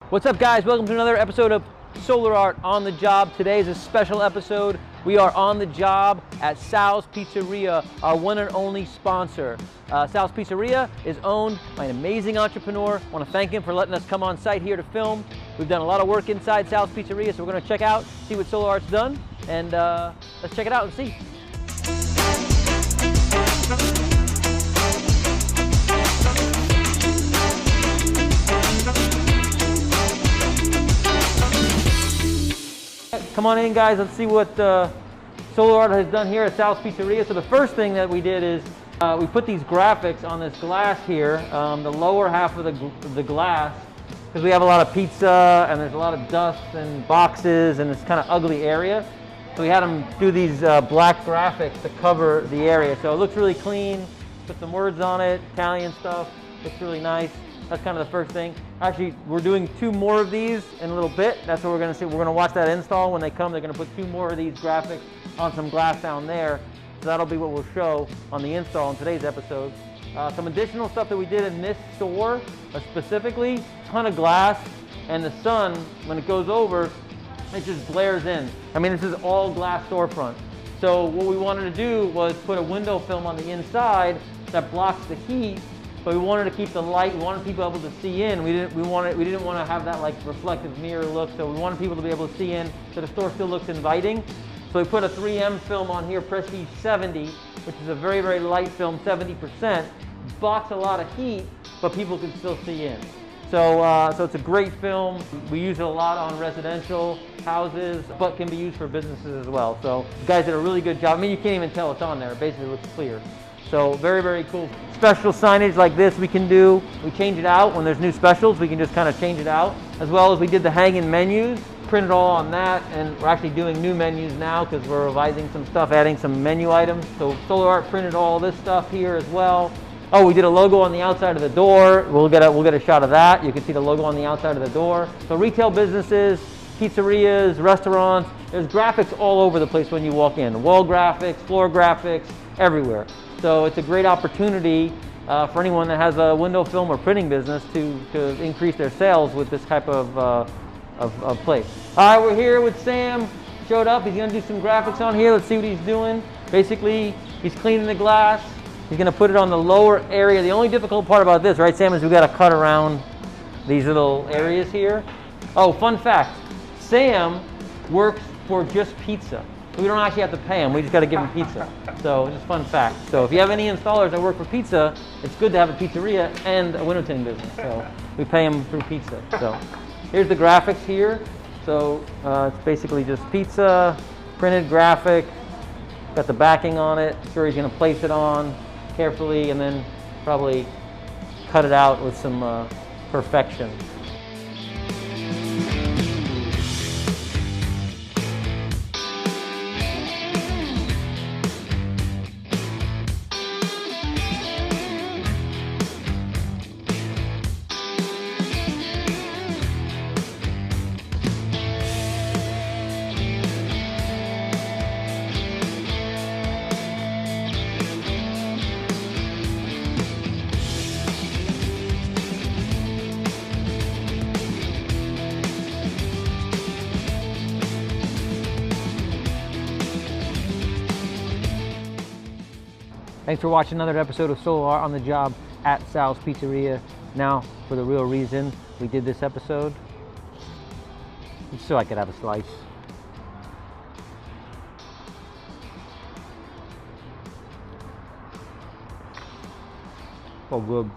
What's up, guys? Welcome to another episode of Solar Art on the Job. Today is a special episode. We are on the job at Sal's Pizzeria, our one and only sponsor. Sal's Pizzeria is owned by an amazing entrepreneur. I want to thank him for letting us come on site here to film. We've done a lot of work inside Sal's Pizzeria, so we're going to check out, see what Solar Art's done, and let's check it out and see. Come on in, guys. Let's see what Solar Art has done here at Sal's Pizzeria. So the first thing that we did is we put these graphics on this glass here, the lower half of the glass, because we have a lot of pizza and there's a lot of dust and boxes and it's kind of ugly area. So we had them do these black graphics to cover the area. So it looks really clean. Put some words on it, Italian stuff. Looks really nice. That's kind of the first thing. Actually, we're doing 2 more of these in a little bit. That's what we're going to see. We're going to watch that install. When they come, they're going to put 2 more of these graphics on some glass down there. So that'll be what we'll show on the install in today's episode. Some additional stuff that we did in this store, specifically, ton of glass, and the sun, when it goes over, it just blares in. I mean, this is all glass storefront. So what we wanted to do was put a window film on the inside that blocks the heat. But we wanted to keep the light. We wanted people able to see in. We didn't want to have that like reflective mirror look. So we wanted people to be able to see in, so the store still looks inviting. So we put a 3M film on here, Prestige 70, which is a very, very light film, 70%. Blocks a lot of heat, but people can still see in. So it's a great film. We use it a lot on residential houses, but can be used for businesses as well. So you guys did a really good job. I mean, you can't even tell it's on there. It basically looks clear. So very, very cool. Special signage like this we can do. We change it out when there's new specials. We can just kind of change it out. As well as we did the hanging menus, printed all on that, and we're actually doing new menus now because we're revising some stuff, adding some menu items. So Solar Art printed all this stuff here as well. Oh, we did a logo on the outside of the door. We'll get a shot of that. You can see the logo on the outside of the door. So retail businesses, pizzerias, restaurants, there's graphics all over the place when you walk in. Wall graphics, floor graphics, everywhere. So it's a great opportunity for anyone that has a window film or printing business to increase their sales with this type of place. All right, we're here with Sam. Showed up. He's going to do some graphics on here. Let's see what he's doing. Basically, he's cleaning the glass. He's going to put it on the lower area. The only difficult part about this, right, Sam, is we've got to cut around these little areas here. Oh, fun fact. Sam works for just pizza. We don't actually have to pay him. We just got to give him pizza. So just fun fact. So if you have any installers that work for pizza, it's good to have a pizzeria and a window tinting business. So we pay him through pizza. So here's the graphics here. So it's basically just pizza, printed graphic. Got the backing on it. Sure, he's going to place it on carefully and then probably cut it out with some perfection. Thanks for watching another episode of Solar Art on the Job at Sal's Pizzeria. Now, for the real reason we did this episode, so I could have a slice. Oh, good.